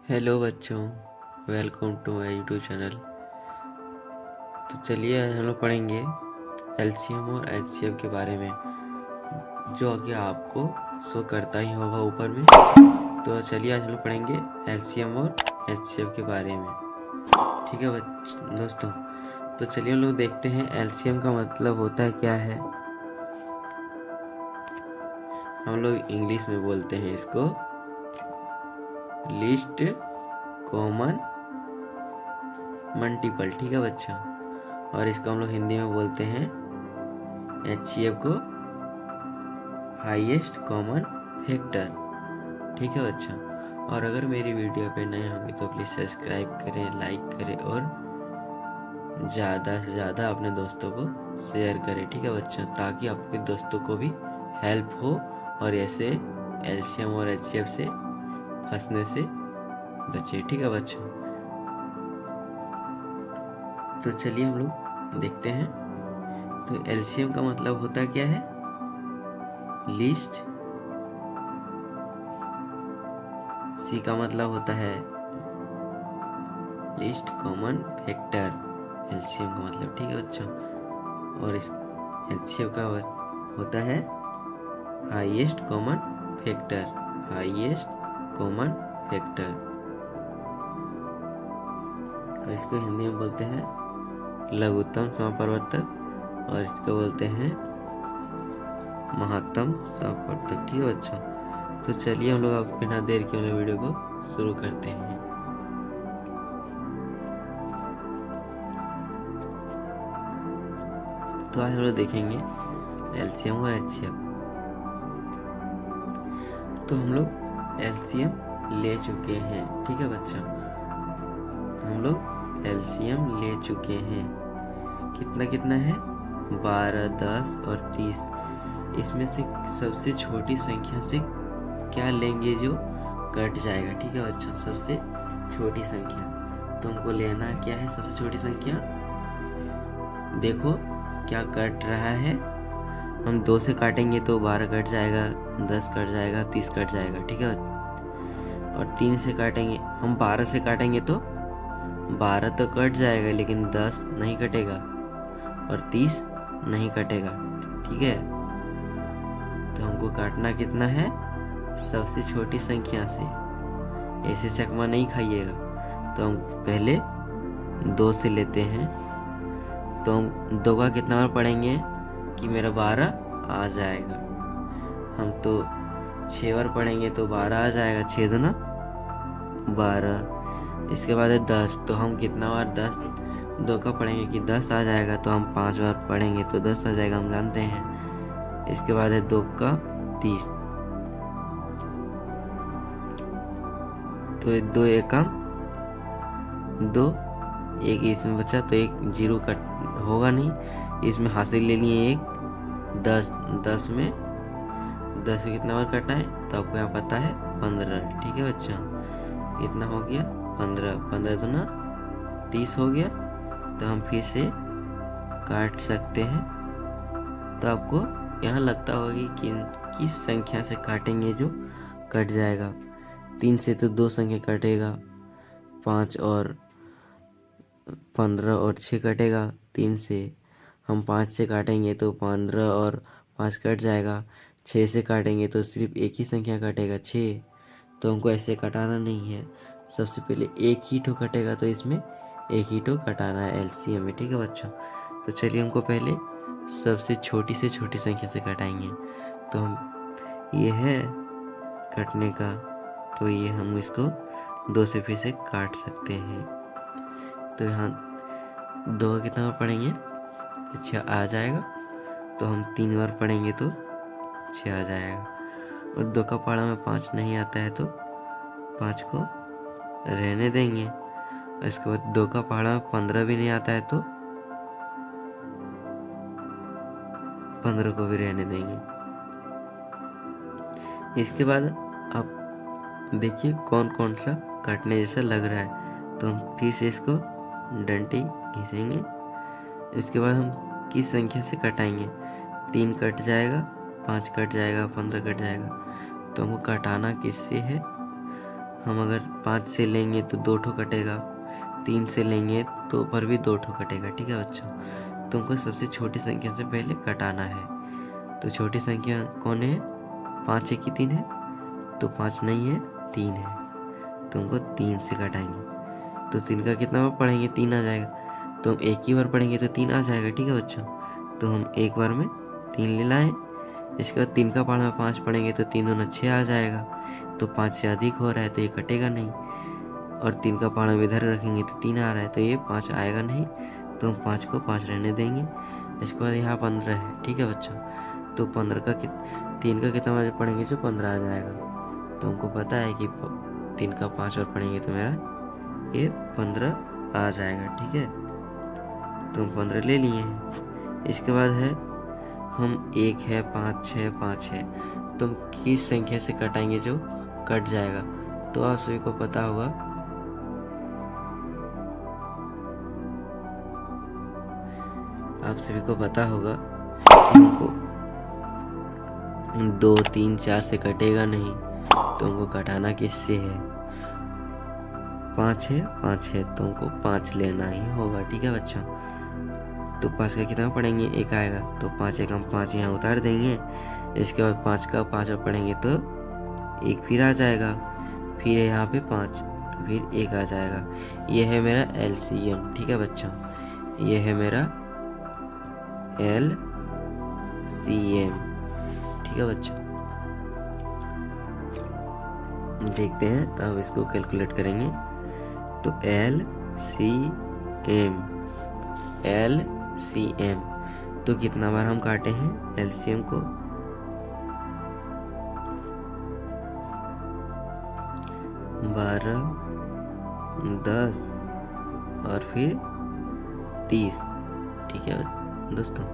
Hello बच्चों, welcome to my YouTube channel. तो चलिए आज हम लोग पढ़ेंगे एलसीएम और एचसीएफ के बारे में, जो कि आपको शो करता ही होगा ऊपर में। तो चलिए आज हम लोग पढ़ेंगे एलसीएम और एचसीएफ के बारे में। ठीक है दोस्तों, तो चलिए हम लोग देखते हैं एलसीएम का मतलब होता है क्या है। हम लोग इंग्लिश में बोलते हैं इसको लीस्ट कॉमन मल्टीपल। ठीक है बच्चा, और इसको हम लोग हिंदी में बोलते हैं एचसीएफ को हाईएस्ट कॉमन फैक्टर। ठीक है बच्चा, और अगर मेरी वीडियो पे नए होंगे तो प्लीज़ सब्सक्राइब करें, लाइक करें और ज़्यादा से ज़्यादा अपने दोस्तों को शेयर करें। ठीक है बच्चा, ताकि आपके दोस्तों को भी हेल्प हो और ऐसे एलसीएम और एचसीएफ से फंसने से बचे। ठीक है बच्चा, तो चलिए हम लोग देखते हैं। तो एलसीएम का मतलब होता क्या है? लिस्ट। सी का मतलब होता है लिस्ट कॉमन फैक्टर, एलसीएम का मतलब। ठीक है बच्चा, और इस एचसीएफ का होता है highest common factor, highest common factor. और इसको हिंदी में बोलते हैं लघुत्तम समप्रवर्तक, और इसको बोलते हैं महत्तम समप्रवर्तक। ठीक है बच्चा, तो चलिए हम लोग बिना देर के वीडियो को शुरू करते हैं। तो आज हम लोग देखेंगे एलसीएम और एचसीएफ। तो हम लोग एलसीएम ले चुके हैं। ठीक है बच्चा, हम लोग एलसीएम ले चुके हैं। कितना कितना है? 12, 10 और 30। इसमें से सबसे छोटी संख्या से क्या लेंगे जो कट जाएगा। ठीक है बच्चा, सबसे छोटी संख्या। तो हमको लेना क्या है? सबसे छोटी संख्या। देखो क्या कट रहा है। हम 2 से काटेंगे तो 12 कट जाएगा, 10 कट जाएगा, 30 कट जाएगा। ठीक है, और 3 से काटेंगे, हम 12 से काटेंगे तो 12 तो कट जाएगा, लेकिन 10 नहीं कटेगा और 30 नहीं कटेगा। ठीक है, तो हमको काटना कितना है? सबसे छोटी संख्या से। ऐसे चकमा नहीं खाइएगा। तो हम पहले 2 से लेते हैं, तो हम 2 का कितना बार पढ़ेंगे कि मेरा 12 आ जाएगा। हम तो 6 बार पढ़ेंगे तो 12 आ जाएगा, 6 दूना 12। इसके बाद है 10, तो हम कितना बार 2 का पढ़ेंगे कि 10 आ जाएगा। तो हम 5 बार पढ़ेंगे तो 10 आ जाएगा, हम जानते हैं। इसके बाद है 2 का 30, तो 2 एकम 2, एक इसमें बचा तो एक जीरो कट होगा नहीं, इसमें हासिल ले लिए एक 10। 10 में 10 में कितना बार कटना है तो आपको यहाँ पता है 15। ठीक है बच्चा, कितना हो गया? 15। 15 दूना 30 हो गया। तो हम फिर से काट सकते हैं। तो आपको यहाँ लगता होगा कि किस संख्या से काटेंगे जो कट जाएगा। 3 से तो 2 संख्या कटेगा, 5 और 15 और 6 कटेगा। 3 से हम 5 से काटेंगे तो 15 और 5 कट जाएगा। 6 से काटेंगे तो सिर्फ एक ही संख्या कटेगा, 6। तो हमको ऐसे कटाना नहीं है, सबसे पहले एक ही ठो कटेगा, तो इसमें एक ही ठो कटाना है एलसीएम में। ठीक है बच्चों, तो चलिए हमको पहले सबसे छोटी से छोटी संख्या से कटाएंगे। तो हम ये है कटने का, तो ये हम इसको 2 से फिर से काट सकते हैं। तो यहाँ 2 का कितना बार पढ़ेंगे? 6 आ जाएगा। तो हम 3 बार पढ़ेंगे तो 6 आ जाएगा। और 2 का पहाड़ा में 5 नहीं आता है तो 5 को रहने देंगे। इसके बाद 2 का पहाड़ा में 15 भी नहीं आता है तो 15 को भी रहने देंगे। इसके बाद आप देखिए कौन कौन सा काटने जैसा लग रहा है, तो हम फिर से इसको डंडी घिसेंगे। इसके बाद हम किस संख्या से कटाएंगे? 3 कट जाएगा, 5 कट जाएगा, 15 कट जाएगा। तो हमको कटाना किससे है? हम अगर 5 से लेंगे तो 2 ठो कटेगा, 3 से लेंगे तो पर भी 2 ठो कटेगा। ठीक है बच्चों, तुमको सबसे छोटी संख्या से पहले कटाना है। तो छोटी संख्या कौन है? 5 है कि 3 है? तो 5 नहीं है, 3 है, तुमको 3 से कटाएंगे। तो 3 का कितना बार पढ़ेंगे? 3 आ जाएगा। तो हम एक ही बार पढ़ेंगे तो 3 आ जाएगा। ठीक है बच्चों, तो हम एक बार में 3 ले लाएँ। इसके बाद 3 का पहाड़ में 5 पढ़ेंगे तो 3 दूना 6 आ जाएगा। तो 5 से अधिक हो रहा है तो ये कटेगा नहीं। और 3 का पहाड़ में इधर रखेंगे तो 3 आ रहा है तो ये 5 आएगा नहीं, तो हम 5 को 5 रहने देंगे। इसके बाद यहाँ 15 है। ठीक है बच्चों, तो 15 का 3 का कितना बार पढ़ेंगे जो 15 आ जाएगा। तो हमको पता है कि 3 का 5 बार पढ़ेंगे तो मेरा ये 15 आ जाएगा। ठीक है, तो हम 15 ले लिए हैं। इसके बाद है हम 1 है, 5 है, 5 है, तो हम किस संख्या से कटाएंगे जो कट जाएगा? तो आप सभी को पता होगा, आप सभी को पता होगा कि हमको 2, 3, 4 से कटेगा नहीं, तो हमको कटाना किससे है? 5 है, 5 है, तो हमको 5 लेना ही होगा। ठीक है बच्चों, तो 5 का कितना पढ़ेंगे? 1 आएगा, तो 5 एक हम 5 यहाँ उतार देंगे। इसके बाद 5 का 5 और पढ़ेंगे तो 1 फिर आ जाएगा, फिर यहाँ पे 5, तो फिर 1 आ जाएगा। ये है मेरा LCM। ठीक है बच्चों, ये है मेरा LCM। ठीक है बच्चों, देखते हैं अब इसको कैलकुलेट करेंगे। तो LCM तो कितना बार हम काटे हैं LCM को? 12, 10 और फिर 30। ठीक है दोस्तों,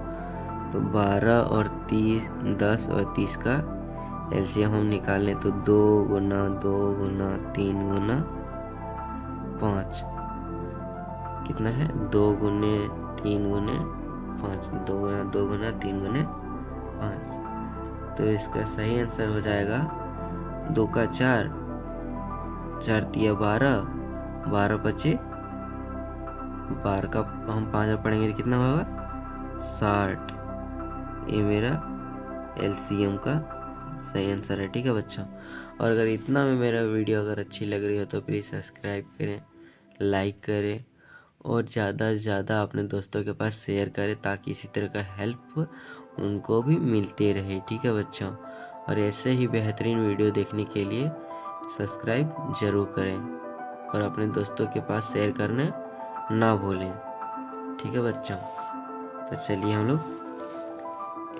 तो 12 और 30, 10 और 30 का LCM हम निकाल लें तो 2 गुना 2 गुना 3 गुना 5 कितना है? 2 गुने 3 गुने 5, 2 गुना 2 गुना 3 गुने 5। तो इसका सही आंसर हो जाएगा 2 का 4, 4 तिया 12, 12 बचे 12 का हम 5 पढ़ेंगे तो कितना होगा? 60। ये मेरा LCM का सही आंसर है। ठीक है बच्चों, और अगर इतना में मेरा वीडियो अगर अच्छी लग रही हो तो प्लीज़ सब्सक्राइब करें, लाइक करें और ज़्यादा से ज़्यादा अपने दोस्तों के पास शेयर करें ताकि इसी तरह का हेल्प उनको भी मिलते रहे। ठीक है बच्चों, और ऐसे ही बेहतरीन वीडियो देखने के लिए सब्सक्राइब ज़रूर करें और अपने दोस्तों के पास शेयर करना ना भूलें। ठीक है बच्चों, तो चलिए हम लोग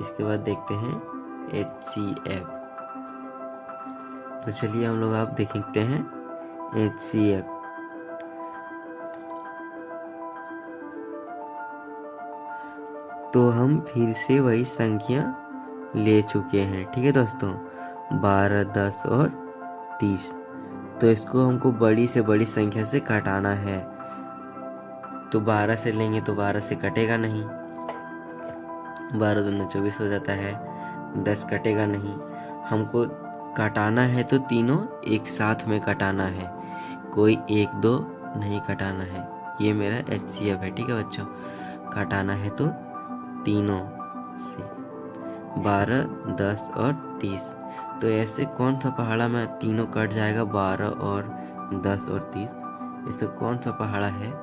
इसके बाद देखते हैं HCF। तो चलिए हम लोग आप देखते हैं HCF। तो हम फिर से वही संख्या ले चुके हैं। ठीक है दोस्तों, 12, 10 और 30। तो इसको हमको बड़ी से बड़ी संख्या से काटना है। तो 12 से लेंगे तो 12 से कटेगा नहीं, 12 दूना 24 हो जाता है, 10 कटेगा नहीं। हमको काटाना है तो तीनों एक साथ में काटाना है, कोई 1, 2 नहीं काटाना है। ये मेरा HCF है। ठीक है बच्चों, काटाना है तो तीनों से 12, 10 और 30। तो ऐसे कौन सा पहाड़ा में तीनों कट जाएगा? 12 और 10 और 30, ऐसे कौन सा पहाड़ा है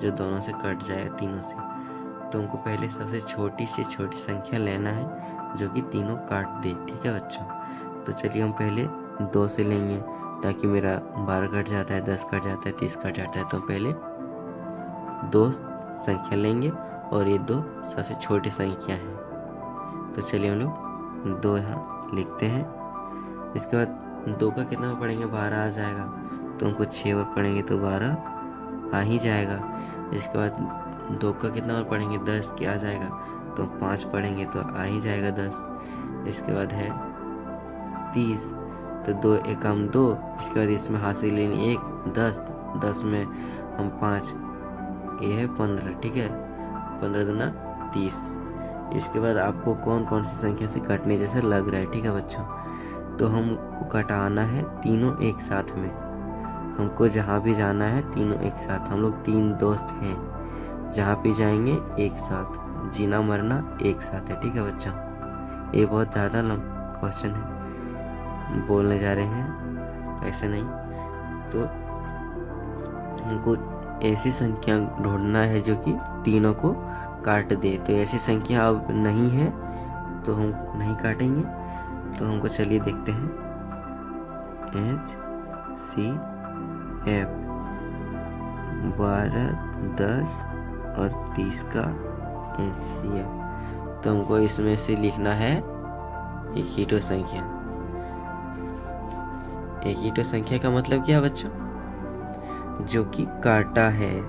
जो दोनों से कट जाएगा तीनों से? तो हमको पहले सबसे छोटी से छोटी संख्या लेना है जो कि तीनों काट दे। ठीक है बच्चों, तो चलिए हम पहले 2 से लेंगे ताकि मेरा 12 कट जाता है, 10 कट जाता है, 30 कट जाता है। तो पहले 2 संख्या लेंगे और ये 2 सबसे छोटी संख्या है। तो चलिए हम लोग 2 यहाँ लिखते हैं। इसके बाद 2 का कितना पढ़ेंगे? 12 आ जाएगा, तो हमको 6 बार पढ़ेंगे तो 12 आ ही जाएगा। इसके बाद 2 का कितना बार पढ़ेंगे? 10 क्या आ जाएगा, तो 5 पढ़ेंगे तो आ ही जाएगा 10। इसके बाद है 30, तो 2 एक हम 2, इसके बाद इसमें हासिल लेनी 1, 10, 10 में हम 5, ये है 15। ठीक है, 15 दूना 30। इसके बाद आपको कौन कौन सी संख्या से काटने जैसे लग रहा है? ठीक है बच्चों, तो हमको काटाना है तीनों एक साथ में। हमको जहाँ भी जाना है तीनों एक साथ, हम लोग 3 दोस्त हैं, जहाँ भी जाएंगे एक साथ, जीना मरना एक साथ है। ठीक है बच्चा, ये बहुत ज़्यादा लंबा क्वेश्चन है, बोलने जा रहे हैं ऐसे नहीं। तो हमको ऐसी संख्या ढूंढना है जो कि तीनों को काट दे। तो ऐसी संख्या अब नहीं है तो हम नहीं काटेंगे। तो हमको चलिए देखते हैं, HCF 12, 10 और 30 का HCF। तो हमको इसमें से लिखना है एक ही तो संख्या। एक ही तो संख्या का मतलब क्या बच्चों? जो कि काटा है।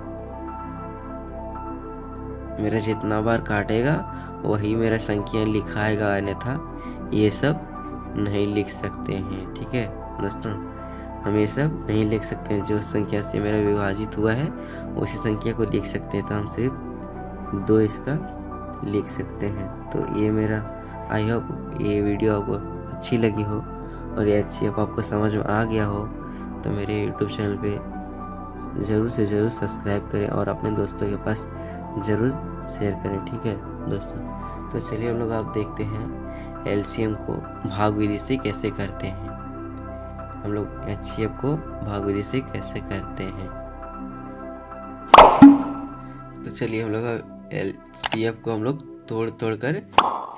मेरा जितना बार काटेगा वही मेरा संख्या लिखाएगा, अन्यथा ये सब नहीं लिख सकते हैं। ठीक है दोस्तों, हम ये सब नहीं लिख सकते हैं। जो संख्या से मेरा विभाजित हुआ है उसी संख्या को लिख सकते हैं। तो हम सिर्फ 2 इसका लिख सकते हैं। तो ये मेरा, आई होप ये वीडियो आपको अच्छी लगी हो और ये अच्छी आपको समझ में आ गया हो। तो मेरे यूट्यूब चैनल पे ज़रूर से ज़रूर सब्सक्राइब करें और अपने दोस्तों के पास ज़रूर शेयर करें। ठीक है दोस्तों, तो चलिए हम लोग आप देखते हैं LCM को भाग विधि से कैसे करते हैं। हम लोग HCF को भाग विधि से कैसे करते हैं। तो चलिए हम लोग LCF को हम लोग तोड़ तोड़ कर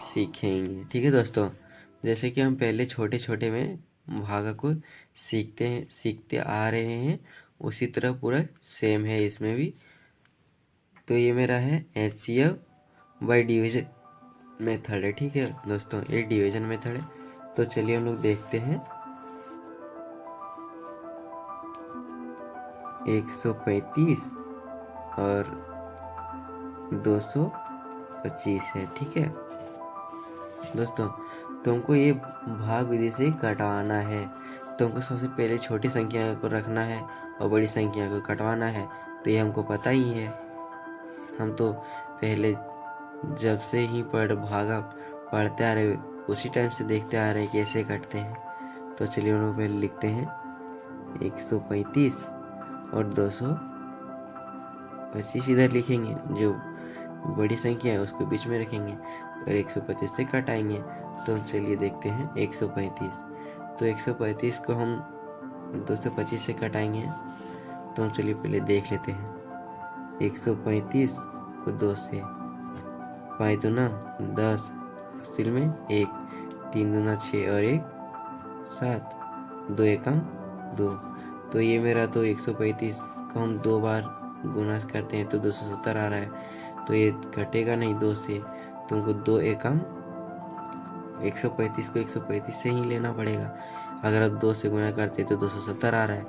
सीखेंगे। ठीक है दोस्तों, जैसे कि हम पहले छोटे छोटे में भागा को सीखते आ रहे हैं, उसी तरह पूरा सेम है इसमें भी। तो ये मेरा है HCF बाय डिवीजन मेथड है। ठीक है दोस्तों, ये डिवीजन मेथड है। तो चलिए हम लोग देखते हैं 135 और 225 है। ठीक है दोस्तों, तुमको ये भाग विधि से कटवाना है। तुमको सबसे पहले छोटी संख्या को रखना है और बड़ी संख्या को कटवाना है। तो ये हमको पता ही है, हम तो पहले जब से ही भागा पढ़ते आ रहे, उसी टाइम से देखते आ रहे हैं कैसे कटते हैं। तो चलिए हम लोग पहले लिखते हैं 135 और 225 इधर लिखेंगे, जो बड़ी संख्या है उसको बीच में रखेंगे और 125 से कटाएंगे। तो चलिए देखते हैं 135। तो 135 को हम 225 से कटाएंगे। तो हम चलिए पहले देख लेते हैं 135 को 2 से, 5 दूना 10, हासिल में 1, 3 दूना 6 और 1 7, 2 एकम 2। तो ये मेरा तो 135 को हम 2 बार गुना करते हैं तो 270 आ रहा है। तो ये घटेगा नहीं 2 से, तुमको 2 एकम 135 को 135 से ही लेना पड़ेगा। अगर आप 2 से गुना करते तो 270 आ रहा है,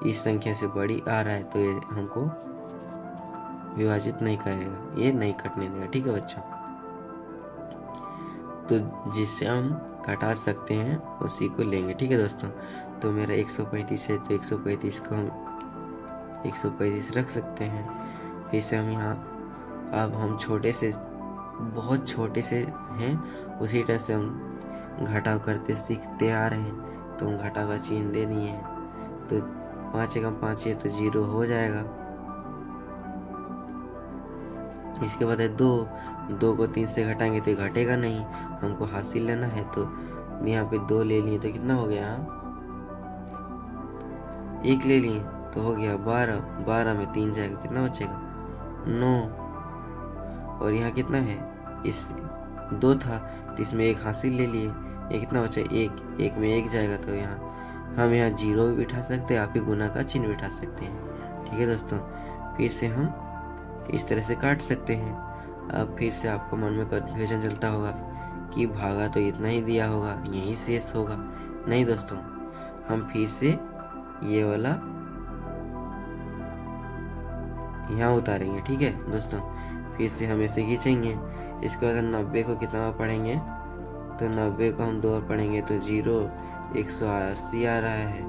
इस संख्या से बड़ी आ रहा है, तो ये हमको विभाजित नहीं करेगा, ये नहीं कटने देगा। ठीक है बच्चों, तो जिससे हम कटा सकते हैं उसी को लेंगे। ठीक है दोस्तों, तो मेरा 135 है तो 135 को हम 135 रख सकते हैं। फिर से हम यहाँ, अब हम छोटे से बहुत छोटे से हैं, उसी तरह से हम घटाव करते सीखते आ रहे हैं। तो हम घटाव का चिन्ह दे दिए हैं। तो 5 एकम 5 है तो 0 हो जाएगा। इसके बाद है 2 को 3 से घटाएंगे तो घटेगा नहीं, हमको हासिल लेना है। तो यहाँ पे 2 ले लिए तो कितना हो गया, 1 ले लिए तो हो गया 12, 12 में 3 जाएगा, कितना बचेगा 9। और यहाँ कितना है, इस 2 था तो इसमें 1 हासिल ले लिए, ये कितना बचा 1 में 1 जाएगा। तो यहाँ हम 0 भी बिठा सकते हैं, आप ही गुना का चिन्ह बिठा सकते हैं। ठीक है दोस्तों, फिर से हम इस तरह से काट सकते हैं। अब फिर से आपको मन में कन्फ्यूजन चलता होगा कि भागा तो इतना ही दिया होगा, यही शेष होगा। नहीं दोस्तों, हम फिर से ये वाला यहाँ उतारेंगे। ठीक है दोस्तों, फिर से हम ऐसे खींचेंगे। इसके बाद 90 को कितना बार पढ़ेंगे, तो 90 को हम 2 बार पढ़ेंगे तो 0, 180 आ रहा है।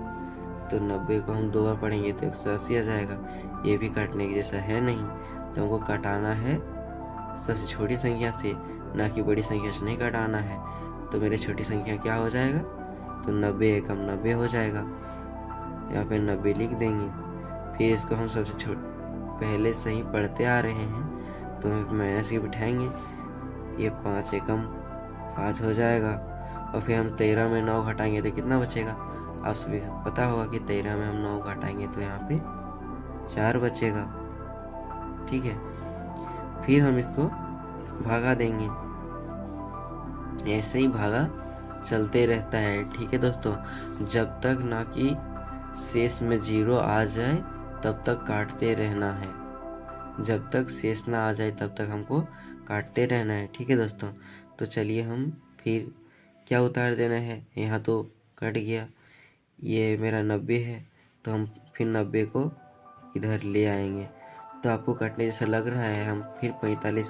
तो 90 को हम 2 बार पढ़ेंगे तो 180 आ जाएगा। ये भी काटने के जैसा है नहीं, तो हमको काटाना है सबसे छोटी संख्या से, ना कि बड़ी संख्या से नहीं काटाना है। तो मेरी छोटी संख्या क्या हो जाएगा, तो 90 एकम 90 हो जाएगा। यहाँ पे 90 लिख देंगे। फिर इसको हम सबसे पहले से ही पढ़ते आ रहे हैं, तो हम माइनस के बिठाएंगे। ये 5 एकम 5 हो जाएगा। और फिर हम 13 में 9 घटाएंगे तो कितना बचेगा? आप सभी को पता होगा कि 13 में हम 9 घटाएंगे तो यहाँ पे 4 बचेगा। ठीक है, फिर हम इसको भागा देंगे। ऐसे ही भागा चलते रहता है। ठीक है दोस्तों, जब तक ना कि शेष में 0 आ जाए तब तक काटते रहना है। जब तक शेष ना आ जाए तब तक हमको काटते रहना है। ठीक है दोस्तों, तो चलिए हम फिर क्या उतार देना है। यहाँ तो कट गया, ये मेरा 90 है, तो हम फिर 90 को इधर ले आएंगे। तो आपको कटने जैसा लग रहा है। हम फिर 45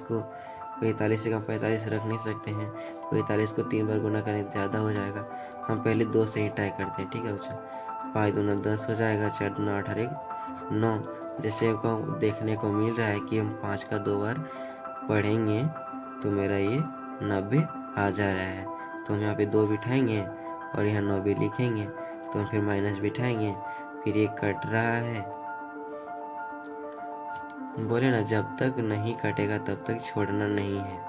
से कम 45 रख नहीं सकते हैं। 45 को 3 बार गुना करें ज़्यादा हो जाएगा। हम पहले 2 से ही ट्राई करते हैं। ठीक है बच्चों, 5 दूना 10 हो जाएगा, 4 दूना 18 9। जैसे आपको देखने को मिल रहा है कि हम 5 का 2 बार पढ़ेंगे तो मेरा ये 90 आ जा रहा है। तो हम यहाँ पे 2 बिठाएंगे और यहाँ 90 लिखेंगे। तो हम फिर माइनस बिठाएंगे, फिर ये कट रहा है। बोले ना, जब तक नहीं कटेगा तब तक छोड़ना नहीं है।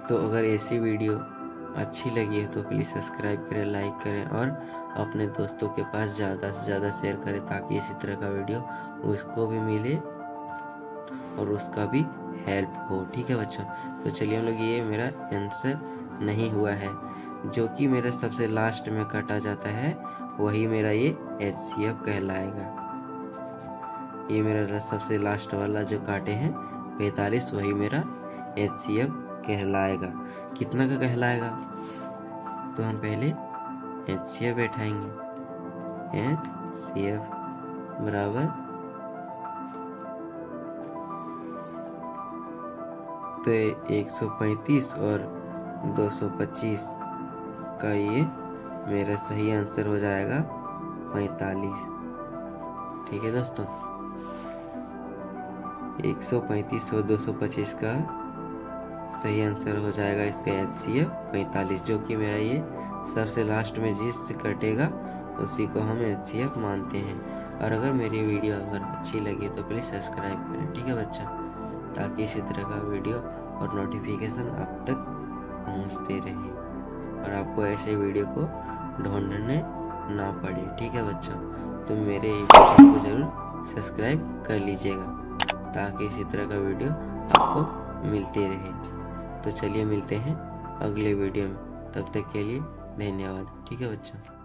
तो अगर ऐसी वीडियो अच्छी लगी है तो प्लीज़ सब्सक्राइब करें, लाइक करें और अपने दोस्तों के पास ज़्यादा से ज़्यादा शेयर करें, ताकि इसी तरह का वीडियो उसको भी मिले और उसका भी हेल्प हो। ठीक है बच्चों, तो चलिए हम लोग, ये मेरा आंसर नहीं हुआ है। जो कि मेरा सबसे लास्ट में काटा जाता है वही मेरा ये HCF कहलाएगा। ये मेरा सबसे लास्ट वाला जो काटे हैं 45, वही मेरा HCF कहलाएगा। कितना का कहलाएगा? तो हम पहले HCF बैठाएंगे। HCF बराबर, तो 135 और 225 का ये मेरा सही आंसर हो जाएगा 45। ठीक है दोस्तों, 135 और 225 का सही आंसर हो जाएगा इसका HCF 45, जो कि मेरा ये सबसे लास्ट में जिससे कटेगा उसी को हम HCF मानते हैं। और अगर मेरी वीडियो अगर अच्छी लगी तो प्लीज़ सब्सक्राइब करें। ठीक है बच्चा, ताकि इसी तरह का वीडियो और नोटिफिकेशन आप तक पहुंचते रहे और आपको ऐसे वीडियो को ढूंढने ना पड़े। ठीक है बच्चों, तो मेरे वीडियो को ज़रूर सब्सक्राइब कर लीजिएगा, ताकि इसी तरह का वीडियो आपको मिलते रहे। तो चलिए मिलते हैं अगले वीडियो में, तब तक के लिए धन्यवाद। ठीक है बच्चों।